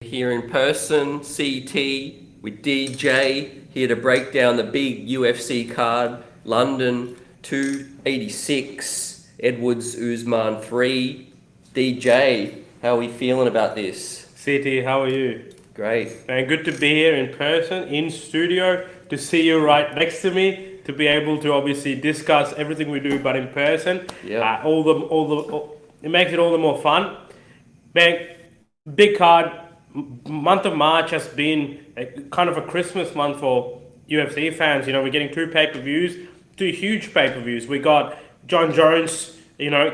here in person, CT, with DJ, here to break down the big UFC card, London 286, Edwards Usman 3. DJ, how are we feeling about this? CT, how are you? Great. Man, good to be here in person, in studio, to see you right next to me, to be able to obviously discuss everything we do, but in person. Yeah. It makes it all the more fun. Man, big card. Month of March has been kind of a Christmas month for UFC fans. You know, we're getting two pay-per-views, two huge pay-per-views. We got John Jones,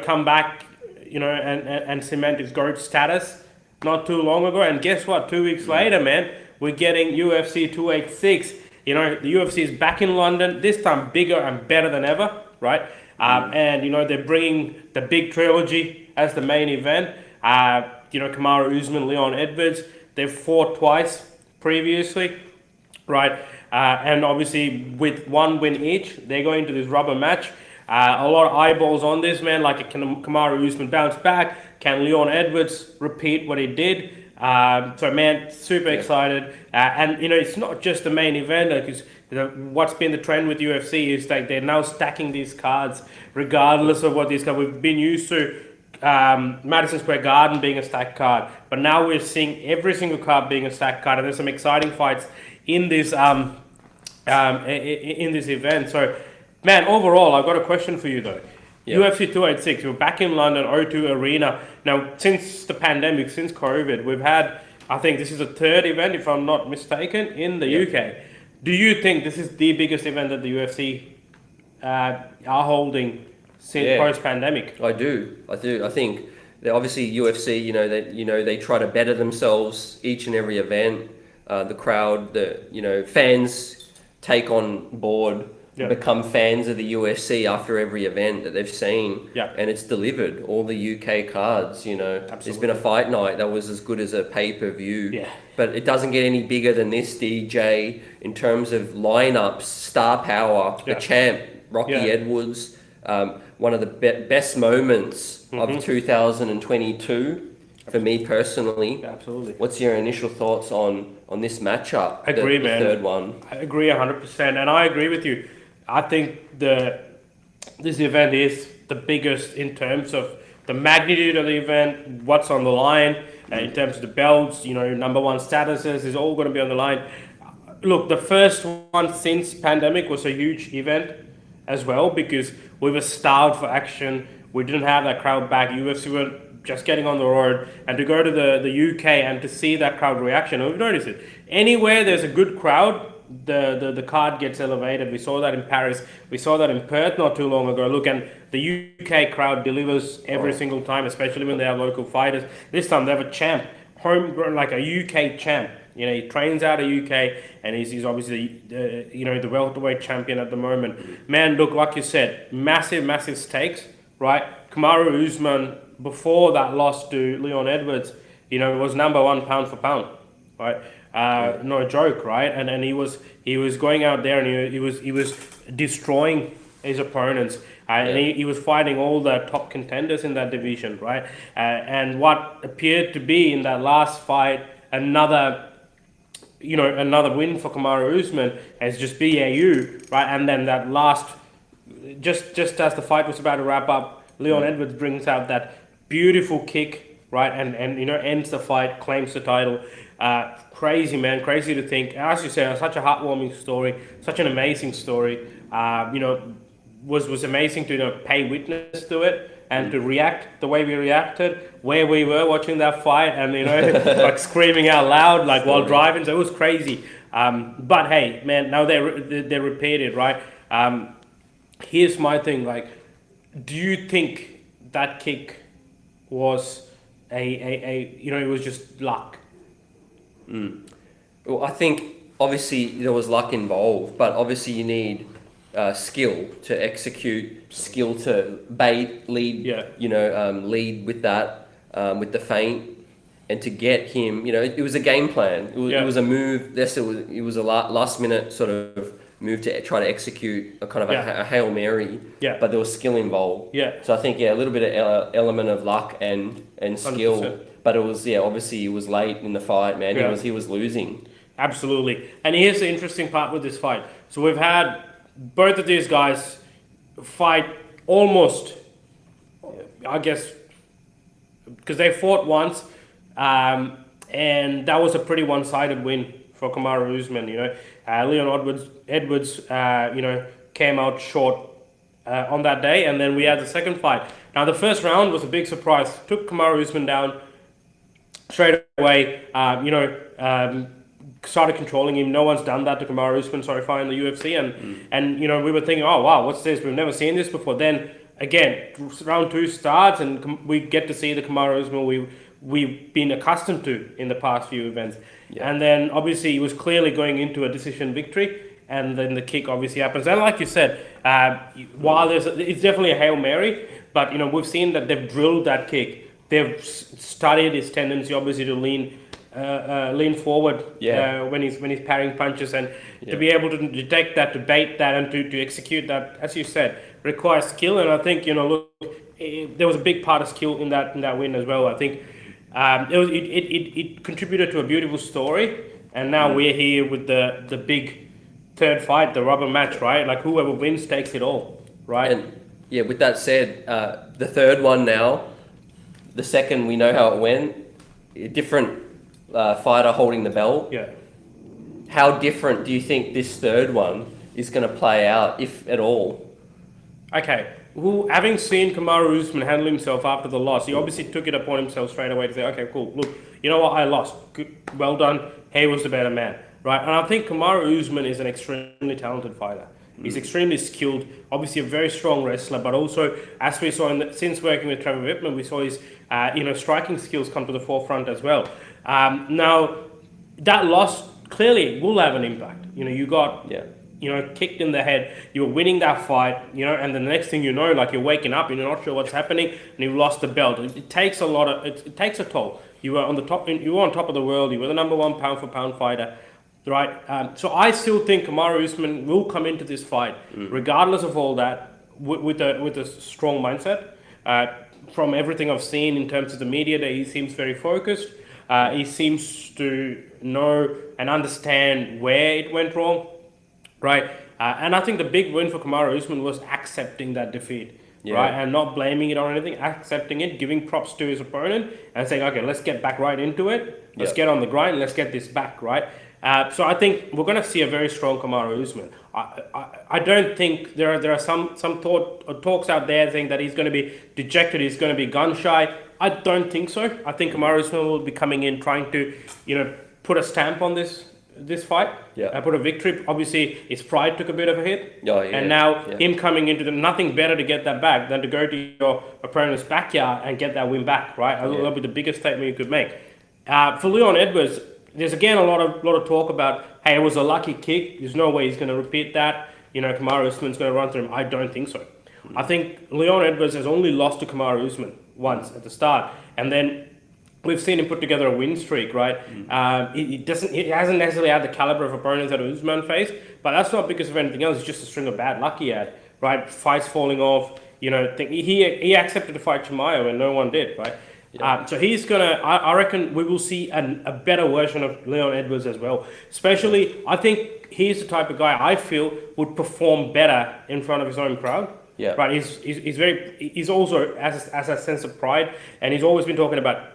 come back, and cement his GOAT status not too long ago. And guess what? 2 weeks later, man, we're getting UFC 286. The UFC is back in London, this time bigger and better than ever, right? And, they're bringing the big trilogy as the main event. Kamaru Usman, Leon Edwards, they've fought twice previously, right? And obviously with one win each, they're going to this rubber match. A lot of eyeballs on this, man. Like, can Kamaru Usman bounce back? Can Leon Edwards repeat what he did? So, man, super excited. And, it's not just the main event. What's been the trend with UFC is like they're now stacking these cards regardless of what these cards. We've been used to Madison Square Garden being a stacked card, but now we're seeing every single card being a stacked card, and there's some exciting fights in this in this event. So, man, overall, I've got a question for you though. Yep. UFC 286, we're back in London, O2 Arena. Now, since the pandemic, since COVID, we've had, I think this is the third event, if I'm not mistaken, in the UK. Do you think this is the biggest event that the UFC are holding since post-pandemic? I do. I think that obviously UFC, they try to better themselves each and every event. The crowd, fans take on board, become fans of the UFC after every event that they've seen. Yeah. And it's delivered. All the UK cards, Absolutely. There's been a fight night that was as good as a pay-per-view. Yeah. But it doesn't get any bigger than this, DJ, in terms of lineups, star power, the champ, Rocky Edwards. One of the best moments of 2022 for me personally. Absolutely. What's your initial thoughts on this matchup? I agree, the man. Third one. I agree 100%, and I agree with you. I think this event is the biggest in terms of the magnitude of the event, what's on the line, in terms of the belts, number one statuses is all going to be on the line. Look, the first one since pandemic was a huge event as well, because we were starved for action. We didn't have that crowd back. UFC were just getting on the road, and to go to the UK and to see that crowd reaction, we've noticed it. Anywhere there's a good crowd, the card gets elevated. We saw that in Paris. We saw that in Perth not too long ago. Look, and the UK crowd delivers every single time, especially when they have local fighters. This time they have a champ, homegrown, like a UK champ. He trains out of UK, and he's obviously, the welterweight champion at the moment. Man, look, like you said, massive stakes, right? Kamaru Usman, before that loss to Leon Edwards, was number one pound for pound, right? No joke, right? And he was going out there and he was destroying his opponents. And he was fighting all the top contenders in that division, right? And what appeared to be in that last fight, another win for Kamaru Usman as just BAU, right? And then that last, just as the fight was about to wrap up, Leon Edwards brings out that beautiful kick, right? And ends the fight, claims the title. Crazy, man, crazy to think. As you said, such a heartwarming story, such an amazing story. Was amazing to pay witness to it and to react the way we reacted, where we were watching that fight, and like screaming out loud, like while driving. So it was crazy. But hey, man, now they're repeated, right? Here's my thing. Like, do you think that kick was it was just luck? Well, I think obviously there was luck involved, but obviously you need skill to execute, skill to bait, lead, lead with that, with the feint, and to get him, it was a game plan. It was a move. It was a last minute sort of move to try to execute a kind of a Hail Mary, but there was skill involved. Yeah. So I think, a little bit of element of luck and skill. 100%. but it was obviously it was late in the fight, man. He was losing. Absolutely. And here's the interesting part with this fight. So we've had both of these guys fight almost, I guess, because they fought once, and that was a pretty one-sided win for Kamaru Usman. Leon Edwards, came out short on that day, and then we had the second fight. Now the first round was a big surprise. Took Kamaru Usman down straight away. Started controlling him. No one's done that to Kamaru Usman so far in the UFC, and we were thinking, oh wow, what's this? We've never seen this before. Then again, round 2 starts, and we get to see the Kamaru Usman we've been accustomed to in the past few events. Yeah. And then obviously he was clearly going into a decision victory, and then the kick obviously happens. And like you said, while it's definitely a Hail Mary, but we've seen that they've drilled that kick. They've studied his tendency obviously to lean forward when he's parrying punches, and to be able to detect that, to bait that, and to execute that, as you said, requires skill. And I think there was a big part of skill in that win as well. I think it contributed to a beautiful story, and now we're here with the big third fight, the rubber match, right? Like whoever wins takes it all, right? And with that said, the third one now, the second we know how it went, a different fighter holding the belt. Yeah. How different do you think this third one is going to play out, if at all? Okay. Well, having seen Kamaru Usman handle himself after the loss, he obviously took it upon himself straight away to say, okay, cool, look, you know what, I lost. Good, well done. He was the better man, right? And I think Kamaru Usman is an extremely talented fighter. He's extremely skilled, obviously a very strong wrestler, but also, as we saw since working with Trevor Wittman, we saw his striking skills come to the forefront as well. Now, that loss clearly will have an impact. You got kicked in the head. You were winning that fight, and the next thing you know, like you're waking up and you're not sure what's happening, and you've lost the belt. It takes it takes a toll. You were on top of the world. You were the number 1 pound for pound fighter. Right, so I still think Kamaru Usman will come into this fight, regardless of all that, with a strong mindset. From everything I've seen in terms of the media, that he seems very focused. He seems to know and understand where it went wrong, right? And I think the big win for Kamaru Usman was accepting that defeat, right, and not blaming it on anything, accepting it, giving props to his opponent, and saying, okay, let's get back right into it. Let's get on the grind. Let's get this back, right? So I think we're going to see a very strong Kamaru Usman. I don't think there are some talks out there saying that he's going to be dejected, he's going to be gun shy. I don't think so. I think Kamaru Usman will be coming in trying to put a stamp on this fight. Put a victory. Obviously his pride took a bit of a hit, and now him coming into nothing better to get that back than to go to your opponent's backyard and get that win back, right? That'll be the biggest statement you could make. For Leon Edwards, there's again a lot of talk about, hey, it was a lucky kick. There's no way he's going to repeat that. Kamaru Usman's going to run through him. I don't think so. I think Leon Edwards has only lost to Kamaru Usman once at the start, and then we've seen him put together a win streak, right? He hasn't necessarily had the caliber of opponents that Usman faced, but that's not because of anything else. It's just a string of bad luck he had, right? Fights falling off. He accepted to fight Chimaev and no one did, right? So he's I reckon we will see a better version of Leon Edwards as well. Especially, I think he's the type of guy I feel would perform better in front of his own crowd. Yeah. Right. He's also has a sense of pride, and he's always been talking about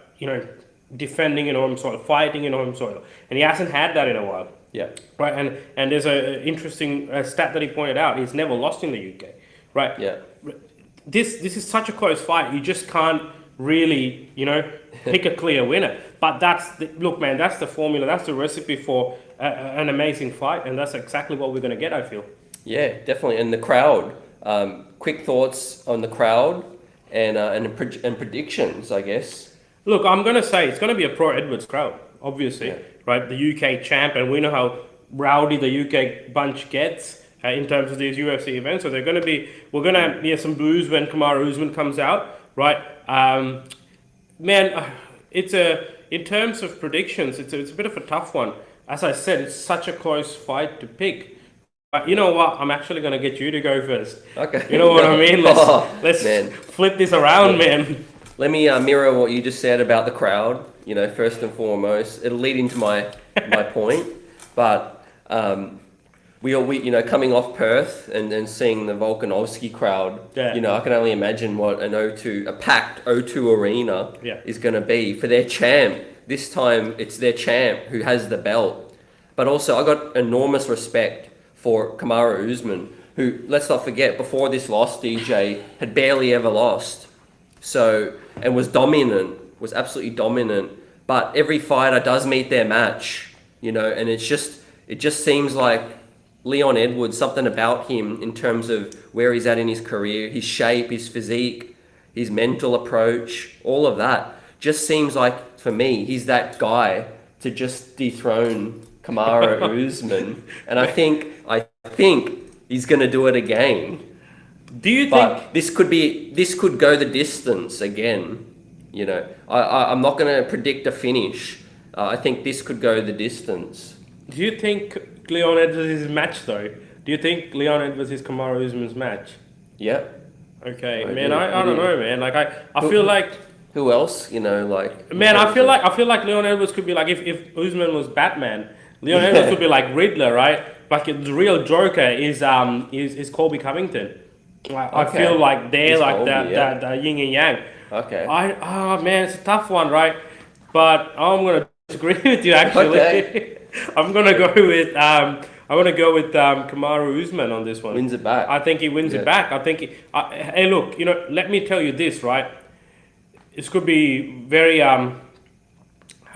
defending in home soil, fighting in home soil, and he hasn't had that in a while. Yeah. Right. And there's an interesting stat that he pointed out. He's never lost in the UK. Right. Yeah. This is such a close fight. You just can't really, pick a clear winner. But that's the formula. That's the recipe for an amazing fight, and that's exactly what we're going to get, I feel. Yeah, definitely. And the crowd. Quick thoughts on the crowd and predictions, I guess. Look, I'm going to say it's going to be a pro Edwards crowd, obviously, right? The UK champ, and we know how rowdy the UK bunch gets in terms of these UFC events. So we're going to hear some boos when Kamaru Usman comes out, right? In terms of predictions, it's a bit of a tough one. As I said, it's such a close fight to pick. But you know what? I'm actually going to get you to go first. Okay. You know what I mean? Let's flip this around, man. let me mirror what you just said about the crowd. You know, first and foremost, it'll lead into my point. But we you know, coming off Perth and seeing the Volkanovski crowd, you know, I can only imagine what a packed O2 arena is going to be for their champ. This time it's their champ who has the belt. But also I got enormous respect for Kamaru Usman, who, let's not forget, before this loss, DJ had barely ever lost. So, and was dominant, was absolutely dominant. But every fighter does meet their match, you know, and it just seems like Leon Edwards, something about him in terms of where he's at in his career, his shape, his physique, his mental approach, all of that, just seems like, for me, he's that guy to just dethrone Kamaru Usman. And I think he's going to do it again. Do you but think this could go the distance again? You know, I'm not going to predict a finish. I think this could go the distance. Do you think Leon Edwards is his match though? Do you think Leon Edwards is Kamaru Usman's match? Yep. Okay, I don't know, man. Like I feel like who else? You know, like man, I feel like Leon Edwards could be like if Usman was Batman, Leon Edwards could be like Riddler, right? Like the real Joker is Colby Covington. I feel like they're like that yin and yang. Okay. Man, it's a tough one, right? But I'm gonna disagree with you actually. Okay. I'm gonna go with Kamaru Usman on this one. Wins it back. I think he wins it back. I think. Hey, look, you know, let me tell you this, right? This could be very how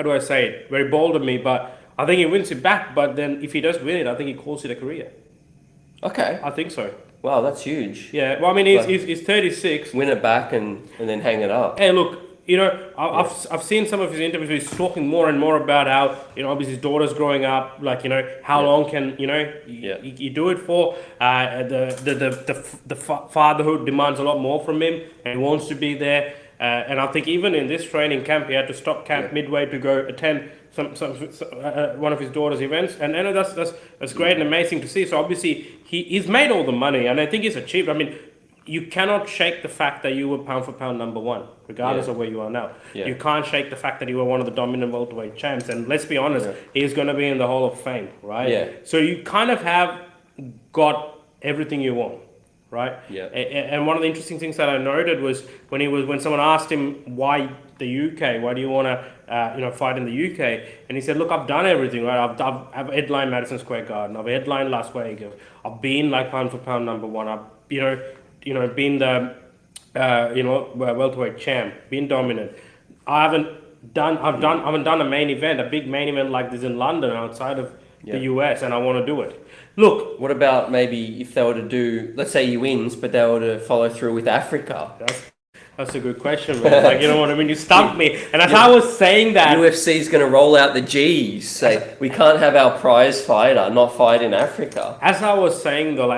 do I say it? Very bold of me, but I think he wins it back. But then, if he does win it, I think he calls it a career. Okay. I think so. Wow, that's huge. Yeah. Well, I mean, he's 36. Win it back and then hang it up. Hey, look. You know, I've seen some of his interviews where he's talking more and more about how, you know, obviously his daughter's growing up, like, you know, how long can, you know, you do it for. The fatherhood demands a lot more from him and he wants to be there. And I think even in this training camp, he had to stop camp midway to go attend one of his daughter's events. And that's great and amazing to see. So obviously he's made all the money and I think he's achieved. I mean, you cannot shake the fact that you were pound for pound number one, regardless of where you are now. Yeah. You can't shake the fact that you were one of the dominant welterweight champs. And let's be honest, he's going to be in the Hall of Fame, right? Yeah. So you kind of have got everything you want, right? Yeah. And one of the interesting things that I noted was when someone asked him why the UK, why do you want to fight in the UK? And he said, look, I've done everything, right? I've headlined Madison Square Garden, I've headlined Las Vegas, I've been like pound for pound number one, I've been the welterweight champ, been dominant. I haven't done a main event, a big main event like this in London outside of the US, and I want to do it. Look, what about maybe if they were to do, let's say he wins, but they were to follow through with Africa? That's a good question, man. Like, you know what I mean? You stumped me. And as I was saying that... UFC's going to roll out the G's. Say, we can't have our prize fighter not fight in Africa. As I was saying, oh,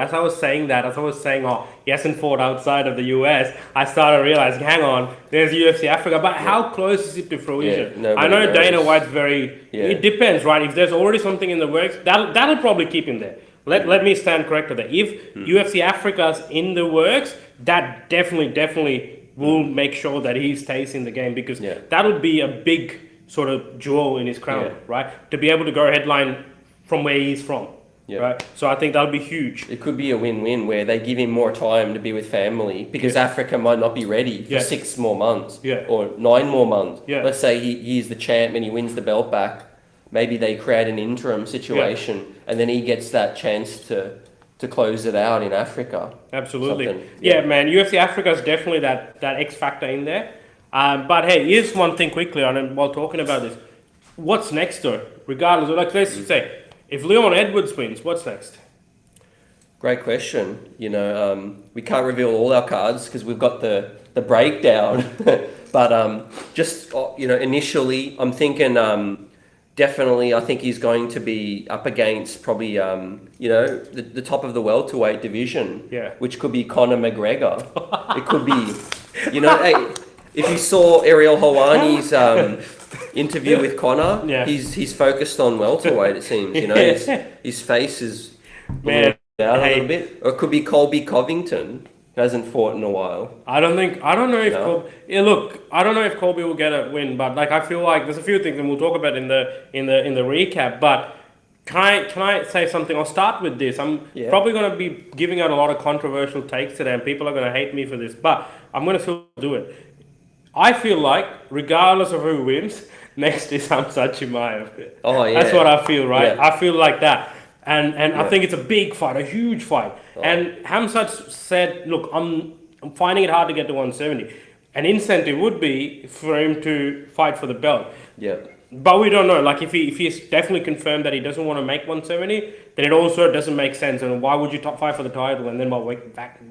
he hasn't fought outside of the US, I started realizing, hang on, there's UFC Africa. But how close is it to fruition? I know knows. Dana White's very... Yeah. It depends, right? If there's already something in the works, that'll probably keep him there. Let me stand corrected there. If UFC Africa's in the works, that definitely will make sure that he stays in the game because that'll be a big sort of jewel in his crown, right? To be able to go headline from where he's from, right? So I think that'll be huge. It could be a win-win where they give him more time to be with family because Africa might not be ready for 6 more months or 9 more months. Let's say he's the champ and he wins the belt back. Maybe they create an interim situation and then he gets that chance to close it out in Africa. Absolutely. Man, UFC Africa is definitely that X factor in there. But hey, here's one thing quickly on while talking about this. What's next though? Regardless of, like, let's say, if Leon Edwards wins, what's next? Great question. You know, we can't reveal all our cards because we've got the breakdown. But initially I'm thinking definitely, I think he's going to be up against probably, the top of the welterweight division, which could be Conor McGregor. It could be, hey, if you saw Ariel Helwani's interview with Conor, he's focused on welterweight, it seems. His face is out a little bit. Or it could be Colby Covington. Hasn't fought in a while. I don't know if No? Colby. Yeah, look, I don't know if Colby will get a win, but like I feel like there's a few things, and we'll talk about in the recap. But can I say something? I'll start with this. I'm Yeah. probably going to be giving out a lot of controversial takes today, and people are going to hate me for this, but I'm going to still do it. I feel like, regardless of who wins, next is Hamza Chimaev. Oh, yeah. That's what I feel, right? Yeah. I feel like that. And I Yeah. think it's a big fight, a huge fight. Oh. And Hamza said, look, I'm finding it hard to get to 170. An incentive would be for him to fight for the belt. Yeah. But we don't know. Like, if he's definitely confirmed that he doesn't want to make 170, then it also doesn't make sense. And why would you top fight for the title and then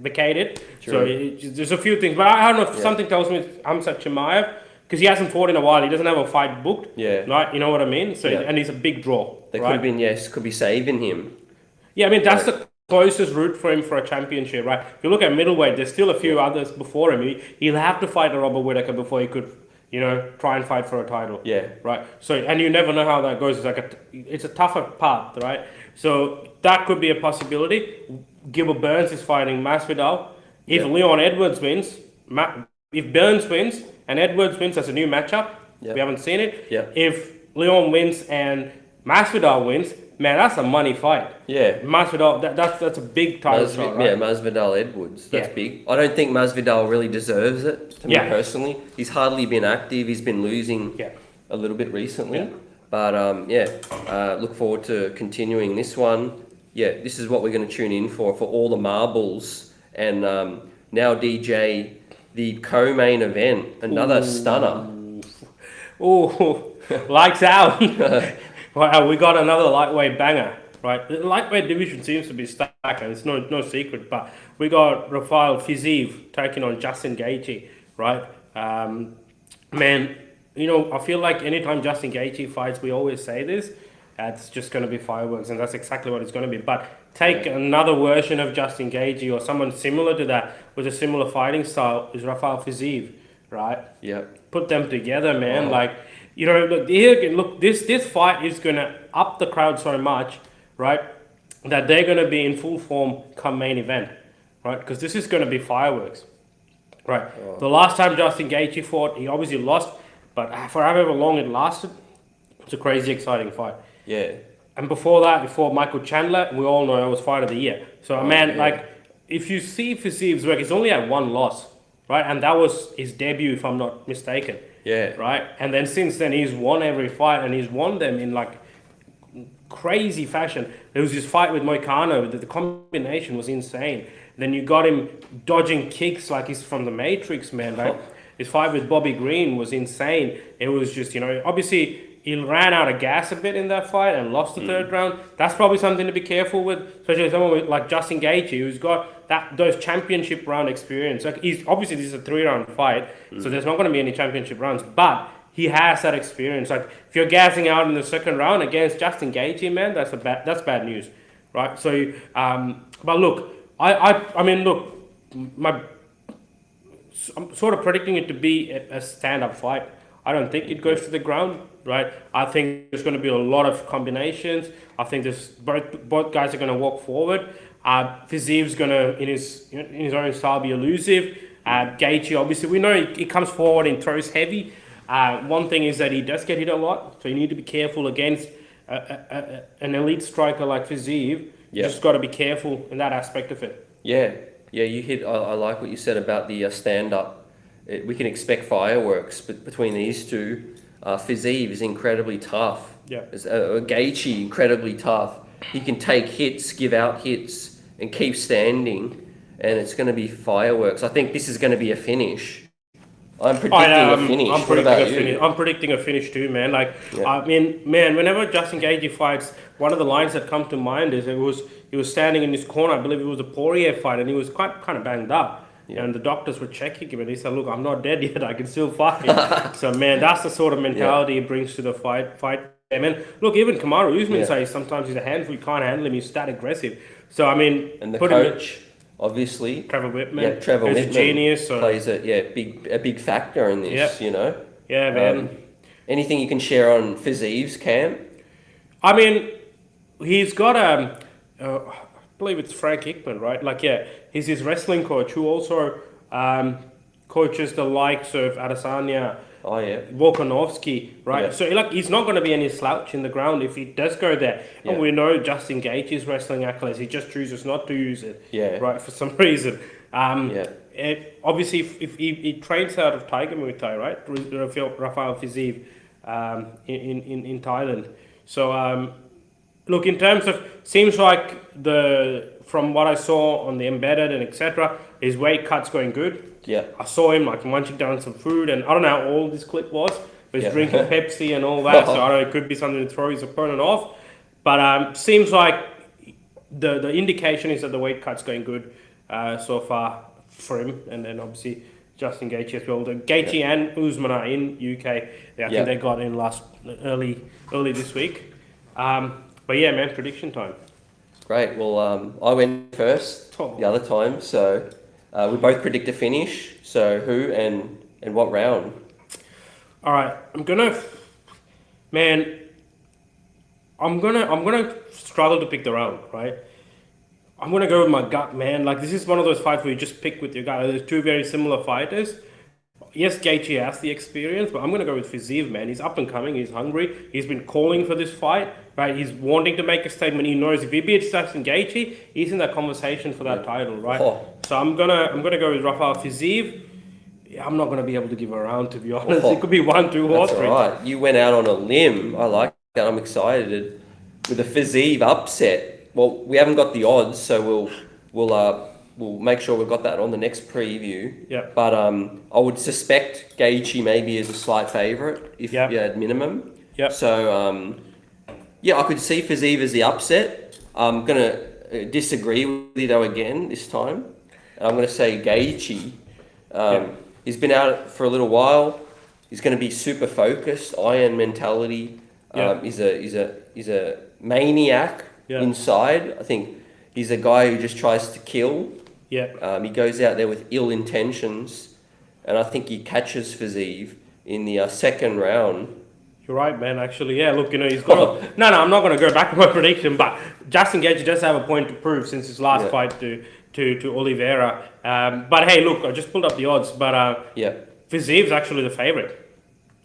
vacate it? True. So there's a few things. But I don't know if something tells me it's Hamza Chimaev, because he hasn't fought in a while. He doesn't have a fight booked. Yeah. Right? You know what I mean? So Yeah. and he's a big draw. They right? could have been, yes, could be saving him. Yeah, I mean, that's the closest route for him for a championship, right? If you look at middleweight, there's still a few others before him. He'll have to fight a Robert Whittaker before he could, try and fight for a title. Yeah. Right? So, and you never know how that goes. It's a tougher path, right? So that could be a possibility. Gilbert Burns is fighting Masvidal. If Leon Edwards wins, if Burns wins and Edwards wins, that's a new matchup. Yeah. We haven't seen it. Yeah. If Leon wins and Masvidal wins, man, that's a money fight. Yeah. Masvidal, that's a big title shot, right? Yeah, Masvidal Edwards. That's Yeah. big. I don't think Masvidal really deserves it, to me Yeah. personally. He's hardly been active. He's been losing Yeah. a little bit recently. Yeah. But look forward to continuing this one. Yeah, this is what we're going to tune in for all the marbles. And now DJ, the co-main event, another stunner. Oh, lights out. Wow, we got another lightweight banger, right? The lightweight division seems to be stacked, and it's no secret, but we got Rafael Fiziev taking on Justin Gaethje, right? Man, I feel like anytime Justin Gaethje fights, we always say this, it's just going to be fireworks, and that's exactly what it's going to be. But take another version of Justin Gaethje or someone similar to that with a similar fighting style is Rafael Fiziev, right? Yeah. Put them together, man. Oh. Like, look, this fight is going to up the crowd so much, right, that they're going to be in full form come main event, right? Because this is going to be fireworks, right? Oh. The last time Justin Gaethje fought, he obviously lost, but for however long it lasted, it's a crazy exciting fight. Yeah. And before that, before Michael Chandler, we all know it was fight of the year. So, yeah. like, if you see Fiziev's work, he's only had one loss, right? And that was his debut, if I'm not mistaken. Yeah. Right? And then since then, he's won every fight, and he's won them in, like, crazy fashion. There was this fight with Moicano, the combination was insane. Then you got him dodging kicks like he's from the Matrix, man. Like, his fight with Bobby Green was insane. It was just, obviously, he ran out of gas a bit in that fight and lost the third round. That's probably something to be careful with, especially someone like Justin Gaethje, who's got those championship round experience. Like, obviously this is a 3-round fight, so there's not going to be any championship rounds, but he has that experience. Like, if you're gassing out in the second round against Justin Gaethje, man, that's bad news, right? So, but look, I mean, look, I'm sort of predicting it to be a stand-up fight. I don't think it goes to the ground, right? I think there's going to be a lot of combinations. I think both guys are going to walk forward. Fiziev's going to, in his own style, be elusive. Gaethje, obviously, we know he comes forward and throws heavy. One thing is that he does get hit a lot, so you need to be careful against an elite striker like Fiziev. You just got to be careful in that aspect of it. Yeah, you hit. I like what you said about the stand-up. We can expect fireworks between these two. Fiziev is incredibly tough. Yeah. Gaethje, incredibly tough. He can take hits, give out hits, and keep standing, and it's going to be fireworks. I think this is going to be a finish. I'm predicting a finish. What about you? I'm predicting a finish too, man. Like, I mean, man, whenever Justin Gaethje fights, one of the lines that come to mind is he was standing in this corner. I believe it was a Poirier fight, and he was kind of banged up. Yeah. And the doctors were checking him, and he said, "Look, I'm not dead yet. I can still fight." So, man, that's the sort of mentality he brings to the fight. I mean, look, even Kamaru Usman says sometimes he's a handful. You can't handle him. He's that aggressive. So, I mean, and the coach, obviously, Trevor Whitman. Yeah, Trevor Whitman, a genius. Plays a big factor in this. Yeah, man. Anything you can share on Fiziev's camp? I mean, he's got believe it's Frank Hickman, right? Like, yeah, he's his wrestling coach who also coaches the likes of Adesanya, Oh yeah. Volkanovski, right? Yeah. So like he's not going to be any slouch in the ground if he does go there. Yeah. And we know Justin Gaethje's wrestling accolades. He just chooses not to use it. Yeah. Right, for some reason. Yeah. Obviously, if he trains out of Tiger Muay Thai, right? Rafael Fiziev, in Thailand. So look, in terms of seems like from what I saw on the embedded and etc. His weight cut's going good. Yeah. I saw him like munching down some food, and I don't know how old this clip was, but he's drinking Pepsi and all that. So I don't know, it could be something to throw his opponent off. But seems like the indication is that the weight cut's going good so far for him, and then obviously Justin Gaethje as well. The Gaethje and Usman are in UK. I think they got in early this week. But yeah, man, prediction time. Great. Well, I went first the other time, so we both predict a finish. So who and what round? All right, I'm gonna struggle to pick the round, right? I'm gonna go with my gut, man. Like this is one of those fights where you just pick with your gut. There's two very similar fighters. Yes, Gaethje has the experience, but I'm going to go with Fiziev, man. He's up and coming. He's hungry. He's been calling for this fight, right? He's wanting to make a statement. He knows if he beats Justin Gaethje, he's in that conversation for that title, right? So I'm gonna go with Rafael Fiziev. Yeah, I'm not going to be able to give a round, to be honest. It could be 1, 2, or 3. That's all right. You went out on a limb. I like that. I'm excited with a Fiziev upset. Well, we haven't got the odds, so we'll make sure we've got that on the next preview. Yeah. But I would suspect Gaethje maybe is a slight favourite if you had minimum. Yeah. So I could see Fiziev as the upset. I'm gonna disagree with you though again this time. I'm gonna say Gaethje. He's been out for a little while. He's going to be super focused, iron mentality. He's a maniac inside. I think he's a guy who just tries to kill. He goes out there with ill intentions, and I think he catches Fiziev in the second round. You're right, man. Actually, yeah. Look, he's got. No, I'm not going to go back on my prediction, but Justin Gaethje does have a point to prove since his last fight to Oliveira. But hey, look, I just pulled up the odds, but Fiziev's actually the favorite.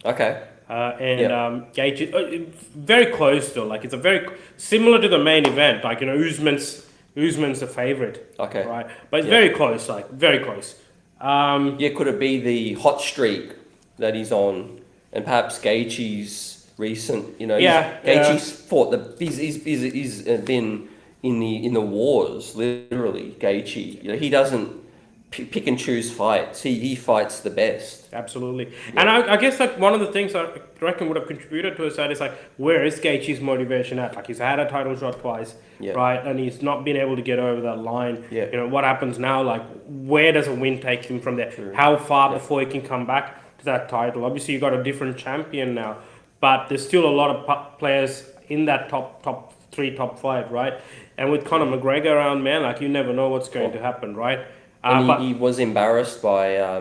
Okay. Gaethje, very close though. Like it's a very similar to the main event. Like Usman's the favorite. Okay. Right, but it's very close. Like very close. Could it be the hot streak that he's on, and perhaps Gaethje's recent? Gaethje's fought he's been in the wars, literally. Gaethje, he doesn't pick and choose fights. He fights the best. Absolutely. And I guess like one of the things I reckon would have contributed to his side is like, where is Gaethje's motivation at? Like he's had a title shot twice, right? And he's not been able to get over that line. What happens now? Like where does a win take him from there? True. How far before he can come back to that title? Obviously you got a different champion now, but there's still a lot of players in that top 3, top 5, right? And with Conor McGregor around, man, like you never know what's going to happen, right? And he was embarrassed by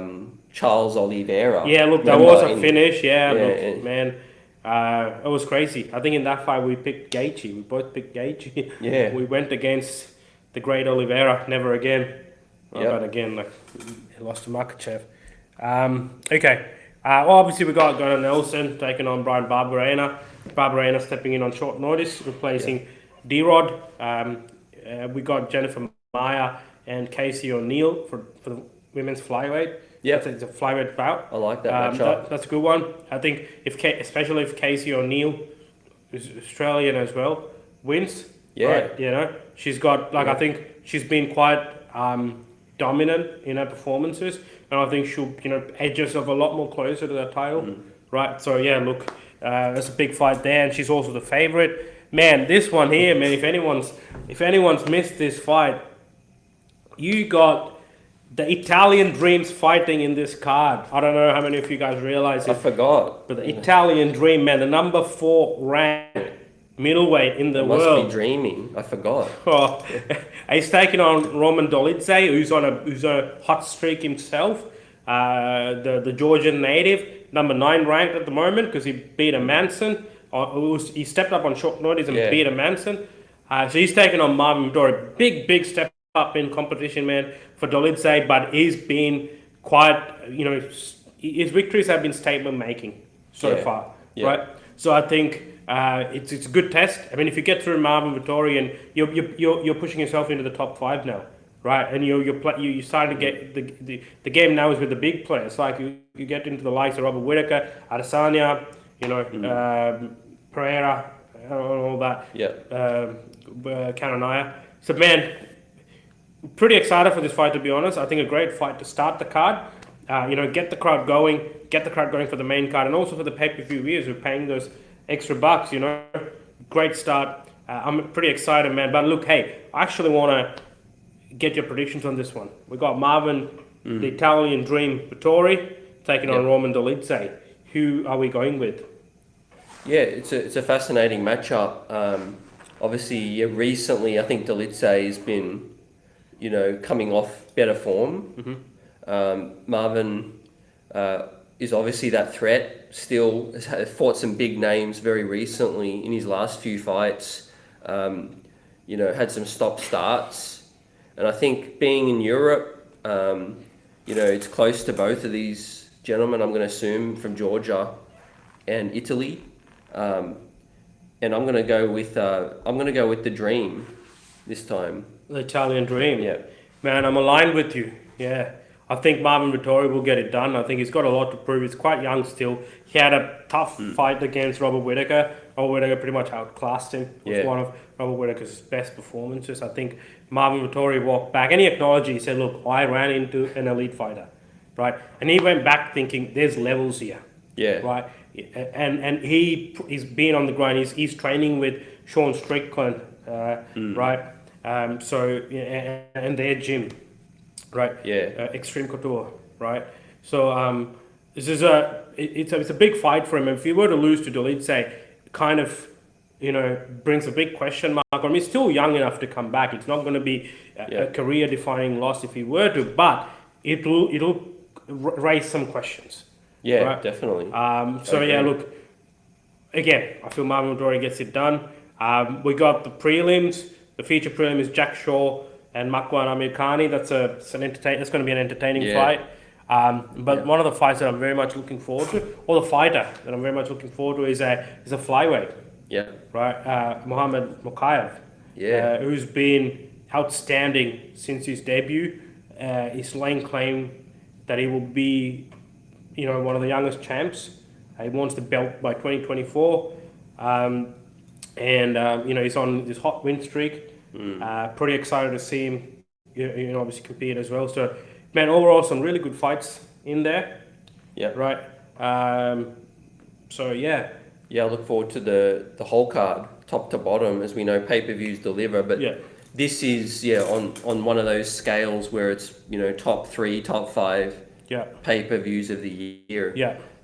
Charles Oliveira. Yeah, look, that was a finish. Man, it was crazy. I think in that fight we picked Gaethje. We both picked Gaethje. Yeah. We went against the great Oliveira. Never again. But again, like he lost to Makhachev. Okay. Well, obviously we got Gunnar Nelson taking on Brian Barberena. Barberena stepping in on short notice, replacing D-Rod. We got Jennifer Maia and Casey O'Neill for the women's flyweight. Yeah, it's a flyweight bout. I like that matchup. That's a good one. I think especially if Casey O'Neill, who's Australian as well, wins. Yeah, right, she's got I think she's been quite dominant in her performances, and I think she'll edge herself a lot more closer to that title. Right. So yeah, look, that's a big fight there, and she's also the favorite. Man, this one here, man. If anyone's missed this fight, you got the Italian Dreams fighting in this card. I don't know how many of you guys realize it. I forgot. But the Italian Dream, man, the number 4 ranked middleweight in the world. Must be dreaming. I forgot. Oh, he's taking on Roman Dolidze, who's on a hot streak himself. The Georgian native, number 9 ranked at the moment because he beat a Manson. He stepped up on short notice and beat a Manson. So he's taken on Marvin Vettori. Big step up in competition, man, for Dolidze, but he's been quite, his victories have been statement making so far, right? So I think it's a good test. I mean, if you get through Marvin Vettori and you're pushing yourself into the top 5 now, right? And you're starting to get the game now is with the big players. Like you get into the likes of Robert Whittaker, Adesanya, Pereira, and all that. Kananaya. So man, pretty excited for this fight, to be honest. I think a great fight to start the card. Get the crowd going for the main card, and also for the pay-per-view viewers who are paying those extra bucks. Great start. I'm pretty excited, man. But look, hey, I actually want to get your predictions on this one. We got Marvin, the Italian Dream Vettori, taking on Roman Dolidze. Who are we going with? Yeah, it's a fascinating matchup. Obviously, recently I think Dolidze has been, coming off better form. Marvin is obviously that threat. Still has fought some big names very recently in his last few fights. Had some stop starts, and I think being in Europe, it's close to both of these gentlemen. I'm going to assume from Georgia and Italy. And I'm gonna go with the Dream this time. The Italian Dream. Yeah, man, I'm aligned with you. Yeah, I think Marvin Vettori will get it done. I think he's got a lot to prove. He's quite young still. He had a tough fight against Robert Whittaker. Robert Whittaker pretty much outclassed him. It was one of Robert Whittaker's best performances. I think Marvin Vettori walked back and he acknowledged it. He said, "Look, I ran into an elite fighter, right?" And he went back thinking, "There's levels here." Yeah. Right. And he's been on the grind. He's training with Sean Strickland, right? And their gym, right? Yeah. Extreme Couture, right? So this is it's a big fight for him. If he were to lose to Dolidze, it kind of brings a big question mark on him. He's still young enough to come back. It's not going to be a career-defining loss if he were to, but it'll raise some questions. Yeah, right? Definitely. Look, again, I feel Marvin Vettori gets it done. We got the prelims. The feature prelim is Jack Shaw and Makwan Amirkhani. That's going to be an entertaining fight. But one of the fights that I'm very much looking forward to, or the fighter that I'm very much looking forward to, is a flyweight. Yeah. Right. Mohamed Mokaev. Yeah. Who's been outstanding since his debut. He's laying claim that he will be one of the youngest champs. He wants the belt by 2024. He's on this hot win streak. Pretty excited to see him, obviously compete as well. So, man, overall, some really good fights in there. Yeah. Right. Yeah, I look forward to the whole card, top to bottom. As we know, pay-per-views deliver, but this is on one of those scales where it's top 3, top 5 pay-per-views of the year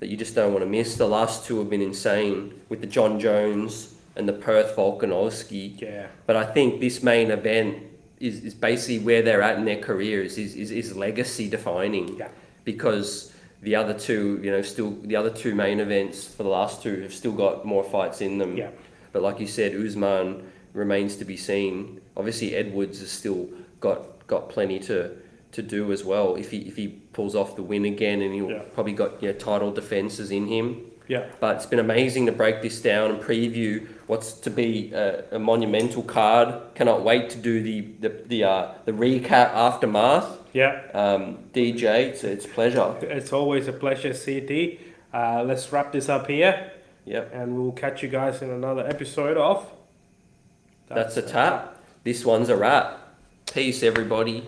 that you just don't want to miss. The last two have been insane with the John Jones and the Perth Volkanovski. Yeah. But I think this main event is basically where they're at in their careers, is legacy defining. Yeah. Because the other two, the other two main events for the last two have still got more fights in them. Yeah. But like you said, Usman remains to be seen. Obviously, Edwards has still got plenty to do as well. If he pulls off the win again, and he'll probably got title defenses in him. Yeah. But it's been amazing to break this down and preview what's to be a monumental card. Cannot wait to do the recap aftermath. Yeah. DJ, it's a pleasure. It's always a pleasure, CT. Let's wrap this up here. Yep. And we'll catch you guys in another episode of That's a Tap. This one's a wrap. Peace, everybody.